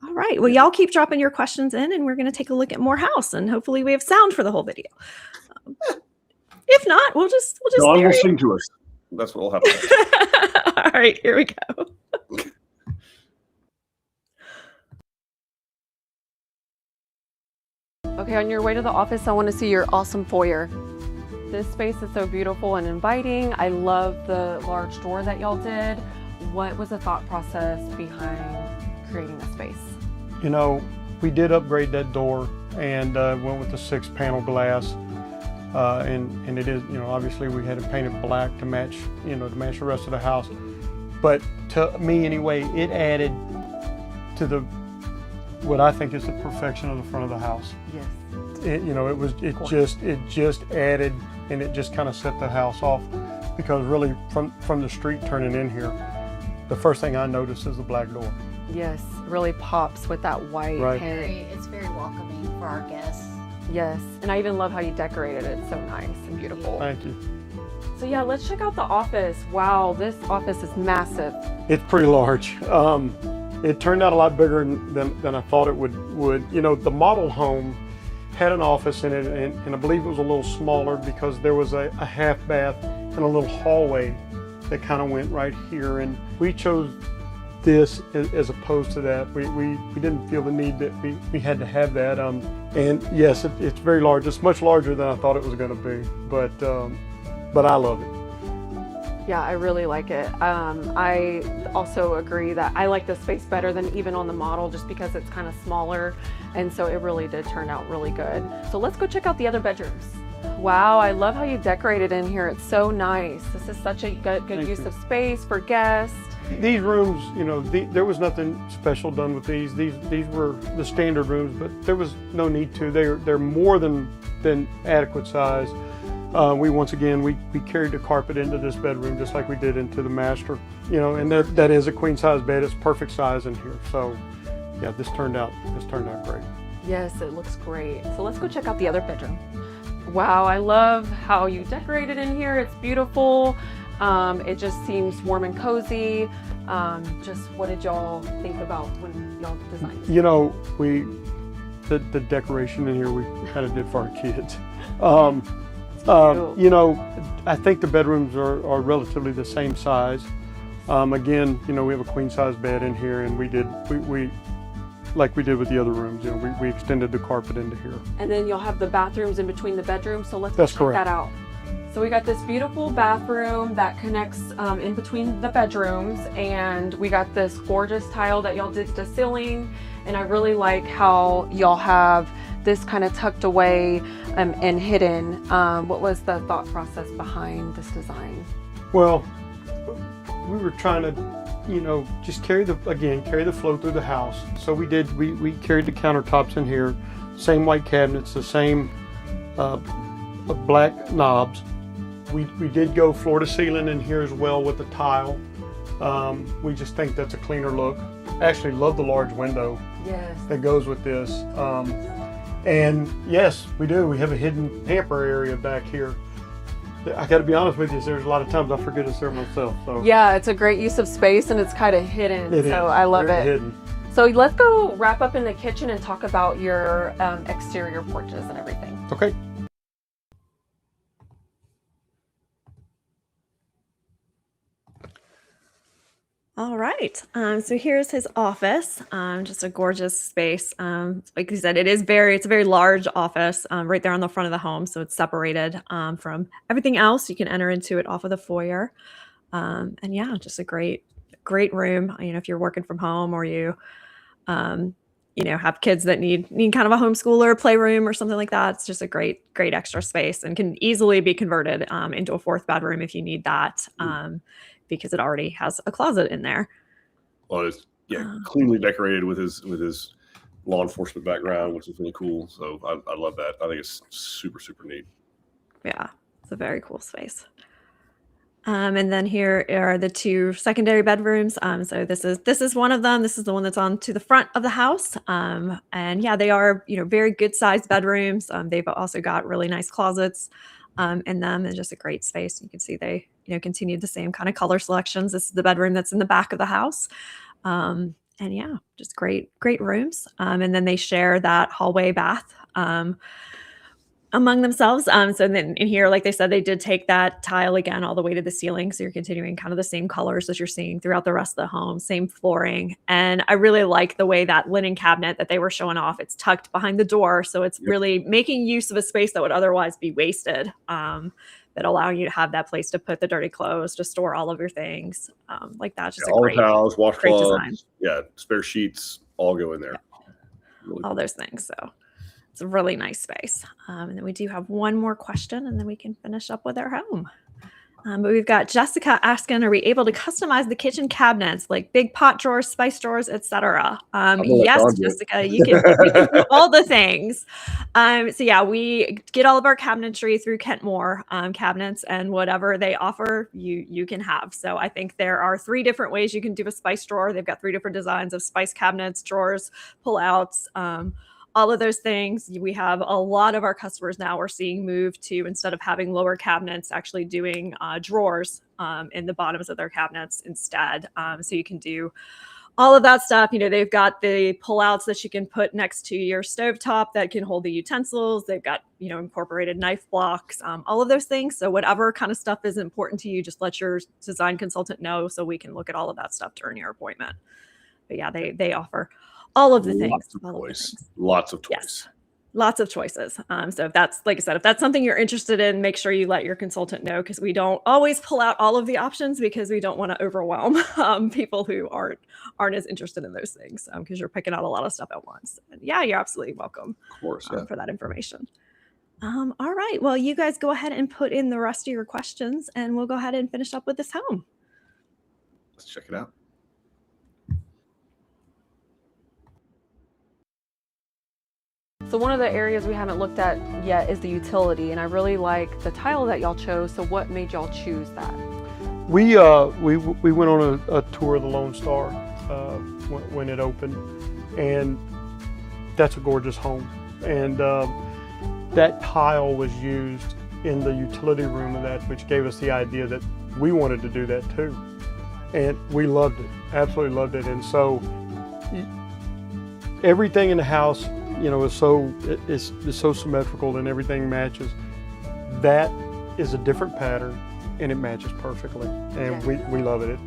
All right. Well, y'all keep dropping your questions in, and we're going to take a look at more house, and hopefully we have sound for the whole video. If not, we'll just Dawn will sing to us. That's what will happen. All right, here we go. Okay, on your way to the office, I want to see your awesome foyer. This space is so beautiful and inviting. I love the large door that y'all did. What was the thought process behind creating this space? We did upgrade that door and went with the 6-panel glass. And it is, obviously we had it painted black to match, to match the rest of the house. But to me anyway, it added to what I think is the perfection of the front of the house. Yes. It just added, and it just kind of set the house off, because really from the street turning in here, the first thing I noticed is the black door. Yes, really pops with that white paint. It's very welcoming for our guests. Yes, and I even love how you decorated it. It's so nice and beautiful. Thank you. So yeah, let's check out the office. Wow, this office is massive. It's pretty large. It turned out a lot bigger than I thought it would. The model home had an office in it, and I believe it was a little smaller because there was a half bath and a little hallway that kind of went right here. And we chose this as opposed to that. We didn't feel the need that we had to have that. And yes, it's very large. It's much larger than I thought it was going to be, but I love it. Yeah, I really like it. I also agree that I like this space better than even on the model, just because it's kind of smaller, and so it really did turn out really good. So let's go check out the other bedrooms. Wow, I love how you decorated in here. It's so nice. This is such a good use of space for guests. These rooms, there was nothing special done with these. These were the standard rooms, but there was no need to. They're more than adequate size. Once again, we carried the carpet into this bedroom just like we did into the master, and that is a queen size bed. It's perfect size in here. So yeah, this turned out great. Yes, it looks great. So let's go check out the other bedroom. Wow, I love how you decorated in here. It's beautiful. It just seems warm and cozy. Just what did y'all think about when y'all designed it? The decoration in here we kind of did for our kids. I think the bedrooms are relatively the same size. Again, we have a queen size bed in here, and like we did with the other rooms. You know, we extended the carpet into here. And then you'll have the bathrooms in between the bedrooms. So let's That's check correct. that out. So we got this beautiful bathroom that connects in between the bedrooms, and we got this gorgeous tile that y'all did to the ceiling. And I really like how y'all have this kind of tucked away and hidden. What was the thought process behind this design? Well, we were trying to, you know, just carry the flow through the house. So we carried the countertops in here, same white cabinets, the same black knobs. We did go floor to ceiling in here as well with the tile. We just think that's a cleaner look. Actually love the large window that goes with this. And yes, we do. We have a hidden hamper area back here. I got to be honest with you, there's a lot of times I forget to serve myself. So Yeah, it's a great use of space, and it's kind of hidden. I love Very it. hidden. So let's go wrap up in the kitchen and talk about your exterior porches and everything. Okay. All right. So here's his office. Just a gorgeous space. Like you said, it's a very large office right there on the front of the home. So it's separated from everything else. You can enter into it off of the foyer. And yeah, just a great room. You know, if you're working from home or you have kids that need kind of a homeschool or a playroom or something like that. It's just a great extra space and can easily be converted into a fourth bedroom if you need that. Because it already has a closet in there. Well, it's cleanly decorated with his law enforcement background, which is really cool. So I love that. I think it's super, super neat. Yeah, it's a very cool space. And then here are the two secondary bedrooms. So this is one of them. This is the one that's on to the front of the house. And yeah, they are, very good sized bedrooms. They've also got really nice closets in them, and just a great space. You can see they, continued the same kind of color selections. This is the bedroom that's in the back of the house. And yeah, just great rooms. And then they share that hallway bath among themselves. So then in here, like they said, they did take that tile again all the way to the ceiling. So you're continuing kind of the same colors as you're seeing throughout the rest of the home, same flooring. And I really like the way that linen cabinet that they were showing off, it's tucked behind the door. So it's really making use of a space that would otherwise be wasted, that allow you to have that place to put the dirty clothes, to store all of your things. Like that's just all the towels, washcloths, design. Spare sheets, all go in there. Really all cool. those things. So it's a really nice space. And then we do have one more question, and then we can finish up with our home. But we've got Jessica asking, are we able to customize the kitchen cabinets, like big pot drawers, spice drawers, etc.? Yes, Jessica, you can do all the things. So yeah, we get all of our cabinetry through Cont cabinets, and whatever they offer, you can have. So I think there are 3 different ways you can do a spice drawer. They've got 3 different designs of spice cabinets, drawers, pull-outs, all of those things. We have a lot of our customers now are seeing move to, instead of having lower cabinets, actually doing drawers in the bottoms of their cabinets instead. So you can do all of that stuff. They've got the pullouts that you can put next to your stovetop that can hold the utensils. They've got, incorporated knife blocks, all of those things. So whatever kind of stuff is important to you, just let your design consultant know so we can look at all of that stuff during your appointment. But yeah, they offer all of the things. Lots of toys. Yes, lots of choices. So if that's, like I said, if that's something you're interested in, make sure you let your consultant know, because we don't always pull out all of the options because we don't want to overwhelm people who aren't as interested in those things, because you're picking out a lot of stuff at once. And yeah, you're absolutely welcome, of course, for that information. All right. Well, you guys go ahead and put in the rest of your questions, and we'll go ahead and finish up with this home. Let's check it out. So one of the areas we haven't looked at yet is the utility, and I really like the tile that y'all chose. So what made y'all choose that? We went on a tour of the Lone Star when it opened, and that's a gorgeous home. And that tile was used in the utility room of that, which gave us the idea that we wanted to do that too. And we loved it, absolutely loved it. And so everything in the house, is so symmetrical and everything matches. That is a different pattern, and it matches perfectly. And we love it.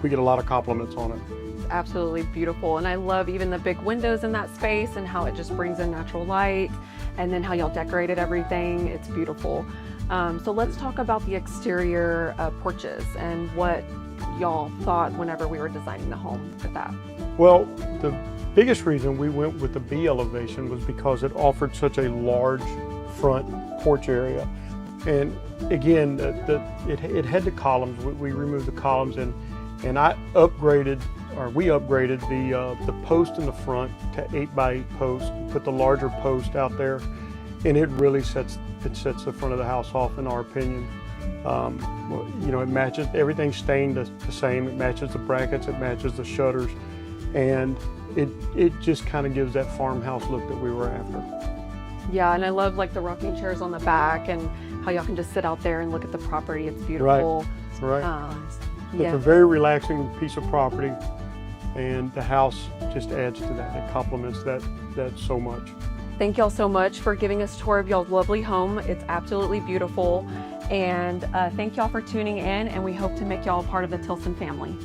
We get a lot of compliments on it. It's absolutely beautiful. And I love even the big windows in that space and how it just brings in natural light, and then how y'all decorated everything. It's beautiful. So let's talk about the exterior porches and what y'all thought whenever we were designing the home with that. Well, the biggest reason we went with the B elevation was because it offered such a large front porch area. And again, it had the columns. We removed the columns, and we upgraded the post in the front to 8x8 post, put the larger post out there, and it really sets the front of the house off, in our opinion. You know, it matches, everything's stained the same. It matches the brackets, it matches the shutters, and it just kind of gives that farmhouse look that we were after. Yeah, and I love like the rocking chairs on the back and how y'all can just sit out there and look at the property. It's beautiful. Right. It's Yeah. a very relaxing piece of property, and the house just adds to that. It complements that so much. Thank y'all so much for giving us a tour of y'all's lovely home. It's absolutely beautiful. And thank y'all for tuning in, and we hope to make y'all a part of the Tilson family.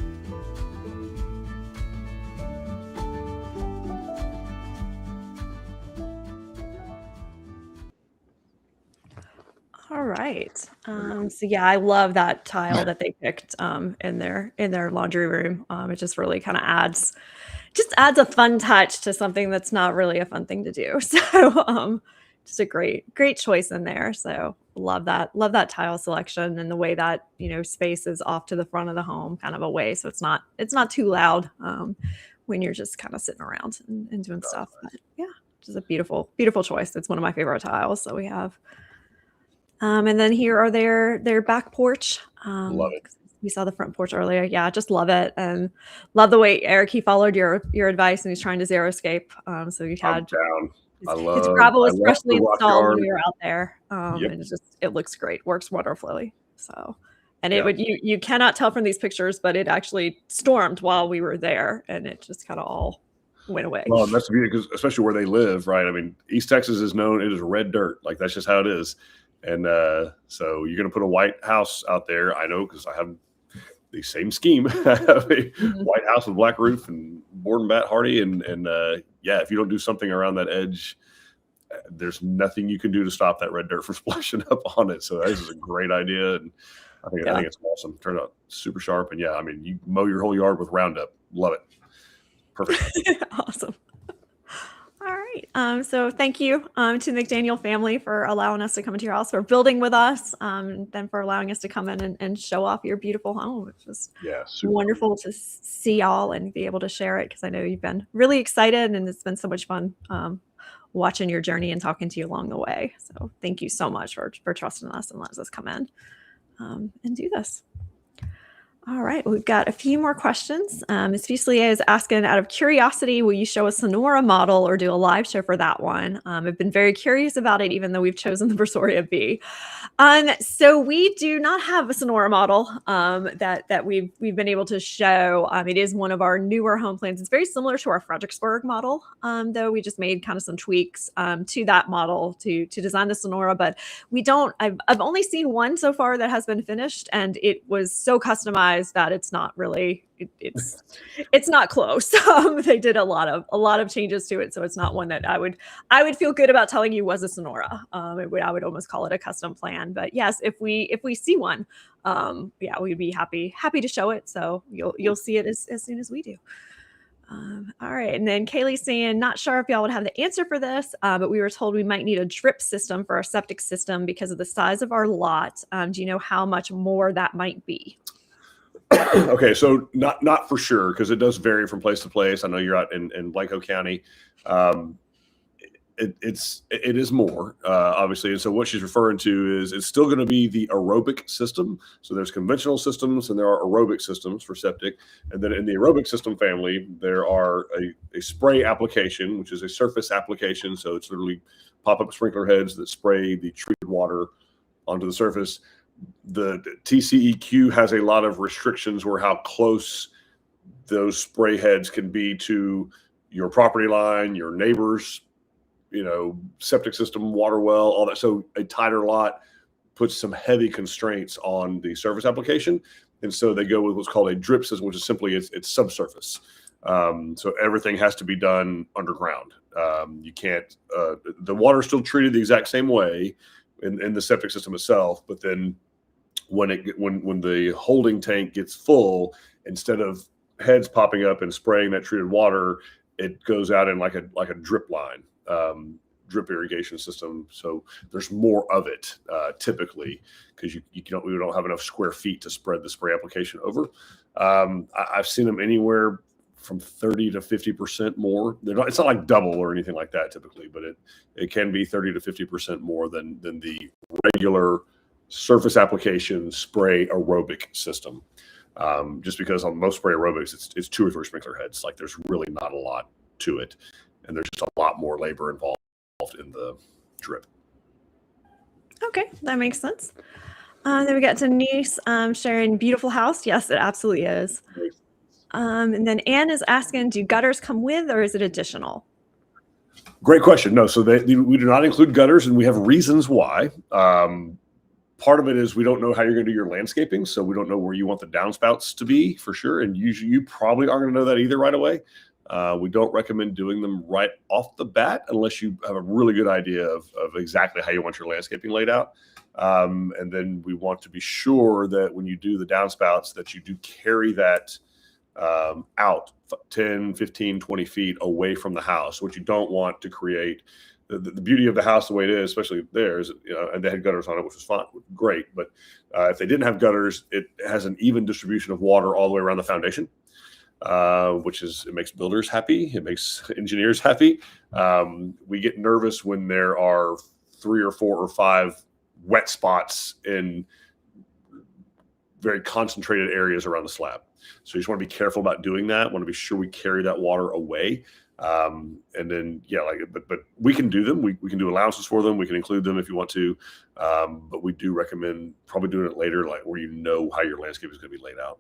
All right. So yeah, I love that tile that they picked in their laundry room. It just really kind of adds a fun touch to something that's not really a fun thing to do. So just a great choice in there. So love that tile selection, and the way that, you know, space is off to the front of the home kind of away, so it's not too loud when you're just kind of sitting around and doing stuff. But yeah, just a beautiful choice. It's one of my favorite tiles that we have. And then here are their back porch. Love it. We saw the front porch earlier. Yeah, just love it, and love the way Eric, he followed your advice, and he's trying to xeriscape. So you I'm had down. his gravel was freshly the rock installed when yard. we were out there. Yep. And it looks great. Works wonderfully. So, and Yeah. you cannot tell from these pictures, but it actually stormed while we were there, and it just kind of all went away. Well, that's the beauty, because especially where they live, right? I mean, East Texas is known, it is red dirt. Like, that's just how it is. And so you're going to put a white house out there. I know, because I have the same scheme. White house with black roof and board and bat hardy. And yeah, if you don't do something around that edge, there's nothing you can do to stop that red dirt from splashing up on it. So this is a great idea. And I think it's awesome. Turned out super sharp. And yeah, I mean, you mow your whole yard with Roundup. Love it. Perfect. Awesome. All right. So thank you to the McDaniel family for allowing us to come into your house, for building with us, then for allowing us to come in and show off your beautiful home. It's just super wonderful to see y'all and be able to share it, because I know you've been really excited, and it's been so much fun watching your journey and talking to you along the way. So thank you so much for trusting us and letting us come in and do this. All right, we've got a few more questions. Ms. Fuselier is asking, out of curiosity, will you show a Sonora model or do a live show for that one? I've been very curious about it, even though we've chosen the Versoria B. So we do not have a Sonora model that we've been able to show. It is one of our newer home plans. It's very similar to our Fredericksburg model, though we just made kind of some tweaks to that model to design the Sonora. But we don't. I've only seen one so far that has been finished, and it was so customized that it's not really it's not close. They did a lot of changes to it, so it's not one that I would feel good about telling you was a Sonora. I would almost call it a custom plan. But yes, if we see one, we'd be happy to show it. So you'll see it as soon as we do. All right, and then Kaylee's saying, not sure if y'all would have the answer for this, but we were told we might need a drip system for our septic system because of the size of our lot. Do you know how much more that might be? Okay, so not for sure, because it does vary from place to place. I know you're out in Blanco County. It is more, obviously. And so what she's referring to is it's still going to be the aerobic system. So there's conventional systems and there are aerobic systems for septic. And then in the aerobic system family, there are a spray application, which is a surface application. So it's literally pop-up sprinkler heads that spray the treated water onto the surface. The TCEQ has a lot of restrictions where how close those spray heads can be to your property line, your neighbors, septic system, water well, all that. So a tighter lot puts some heavy constraints on the surface application. And so they go with what's called a drip system, which is simply it's subsurface. So everything has to be done underground. You can't, the water is still treated the exact same way in the septic system itself, but then when the holding tank gets full, instead of heads popping up and spraying that treated water, it goes out in like a drip line, drip irrigation system. So there's more of it typically, because we don't have enough square feet to spread the spray application over. I've seen them anywhere from 30 to 50% more. It's not like double or anything like that typically, but it can be 30 to 50% more than the regular surface application spray aerobic system. Just because on most spray aerobics, it's 2 or 3 sprinkler heads. Like there's really not a lot to it, and there's just a lot more labor involved in the drip. Okay, that makes sense. Then we got Denise sharing beautiful house. Yes, it absolutely is. And then Anne is asking, do gutters come with or is it additional? Great question. No, so we do not include gutters, and we have reasons why. Part of it is we don't know how you're going to do your landscaping, so we don't know where you want the downspouts to be for sure, and usually you probably aren't going to know that either right away. We don't recommend doing them right off the bat unless you have a really good idea of exactly how you want your landscaping laid out. And then we want to be sure that when you do the downspouts that you do carry that out 10, 15, 20 feet away from the house. What you don't want to create, the beauty of the house the way it is, especially theirs, and they had gutters on it, which was fine, great. But if they didn't have gutters, it has an even distribution of water all the way around the foundation, it makes builders happy. It makes engineers happy. We get nervous when there are 3 or 4 or 5 wet spots in very concentrated areas around the slab. So you just want to be careful about doing that. Want to be sure we carry that water away. And then, but we can do them. We can do allowances for them. We can include them if you want to. But we do recommend probably doing it later, like where you know how your landscape is going to be laid out.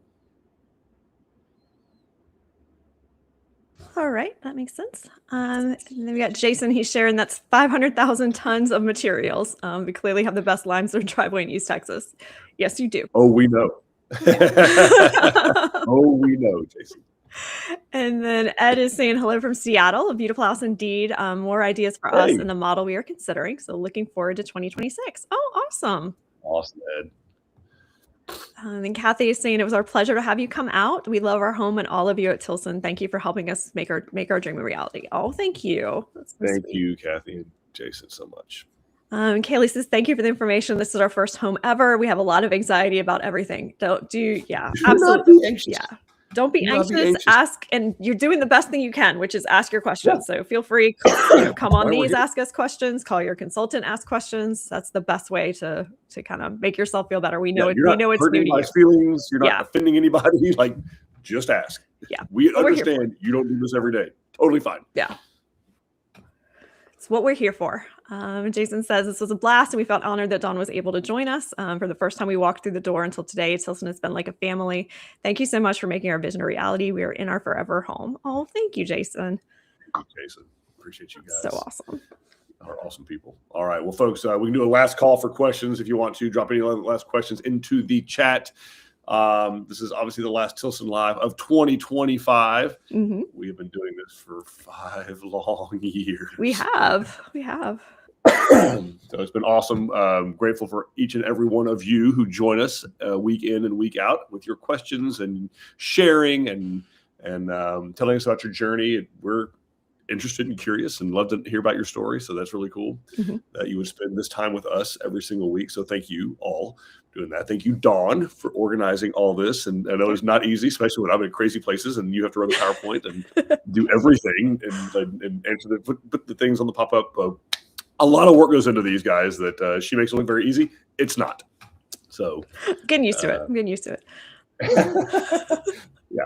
All right, that makes sense. And then we got Jason. He's sharing that's 500,000 tons of materials. We clearly have the best limestone driveway in East Texas. Yes, you do. Oh, we know. Oh, we know, Jason. And then Ed is saying hello from Seattle. A beautiful house indeed. More ideas for us in the model we are considering. So looking forward to 2026. Oh, awesome. Awesome, Ed. And then Kathy is saying it was our pleasure to have you come out. We love our home and all of you at Tilson. Thank you for helping us make our dream a reality. Oh, thank you. That's so thank sweet. you, Kathy and Jason, so much. Kaylee says, thank you for the information. This is our first home ever. We have a lot of anxiety about everything. Absolutely. Not be anxious. Yeah. Don't be anxious. Ask, and you're doing the best thing you can, which is ask your questions. Yeah. So feel free, come on these, ask us questions, call your consultant, ask questions. That's the best way to kind of make yourself feel better. We know it's new to you. Feelings. You're not offending anybody. Like, just ask. Yeah. We understand you don't do this every day. Totally fine. Yeah. It's what we're here for. Jason says this was a blast and we felt honored that Dawn was able to join us. For the first time we walked through the door until today, Tilson has been like a family. Thank you so much for making our vision a reality. We are in our forever home. Oh, thank you, Jason. Thank you, Jason. Appreciate you guys. So awesome. Are awesome people. All right. Well, folks, we can do a last call for questions. If you want to drop any last questions into the chat. This is obviously the last Tilson Live of 2025. Mm-hmm. We have been doing this for 5 long years. We have. So it's been awesome. Grateful for each and every one of you who join us week in and week out with your questions and sharing and telling us about your journey. We're interested and curious and love to hear about your story. So that's really cool that you would spend this time with us every single week. So thank you all for doing that. Thank you, Dawn, for organizing all this. And I know it's not easy, especially when I'm in crazy places and you have to run the PowerPoint and do everything and answer put the things on the pop-up. A lot of work goes into these guys that she makes it look very easy. It's not. So getting used to it. I'm getting used to it. Yeah.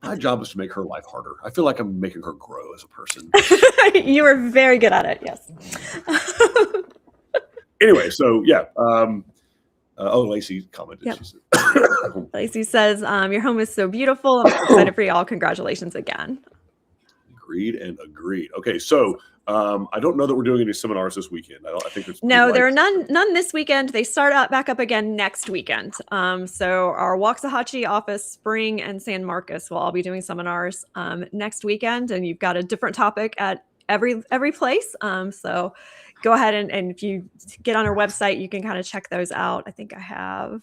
My job is to make her life harder. I feel like I'm making her grow as a person. You are very good at it. Yes. Anyway, so yeah. Lacey commented. Yep. Lacey says, your home is so beautiful. I'm so excited for y'all. Congratulations again. Agreed and agreed. Okay, so I don't know that we're doing any seminars this weekend. I think there's No, there are none this weekend. They start up back up again next weekend. So our Waxahachie office, Spring, and San Marcos will all be doing seminars next weekend, and you've got a different topic at every place. So go ahead and if you get on our website, you can kind of check those out. I think I have.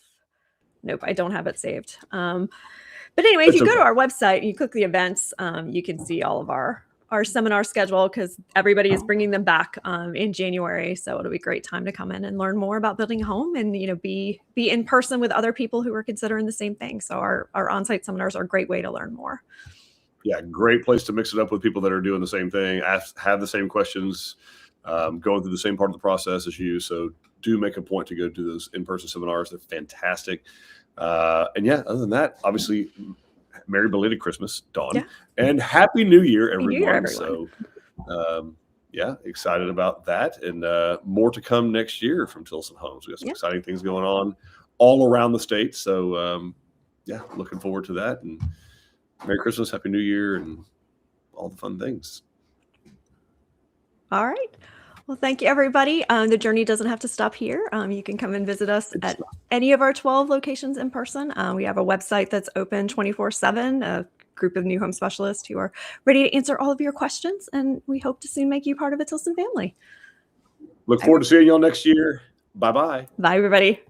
Nope, I don't have it saved. But anyway, if you go to our website and you click the events, you can see all of our seminar schedule, because everybody is bringing them back in January. So it'll be a great time to come in and learn more about building a home and, be in person with other people who are considering the same thing. So our on-site seminars are a great way to learn more. Yeah, great place to mix it up with people that are doing the same thing, have the same questions, going through the same part of the process as you. So do make a point to go to those in-person seminars. They're fantastic. And yeah, other than that, obviously, Merry belated Christmas, Dawn, and Happy New Year, everyone. So, yeah, excited about that, and more to come next year from Tilson Homes. We got some exciting things going on all around the state. So, yeah, looking forward to that. And Merry Christmas, Happy New Year, and all the fun things. All right. Well, thank you, everybody. The journey doesn't have to stop here. You can come and visit us at any of our 12 locations in person. We have a website that's open 24/7, a group of new home specialists who are ready to answer all of your questions, and we hope to soon make you part of a Tilson family. Look forward to seeing y'all next year. Bye-bye. Bye, everybody.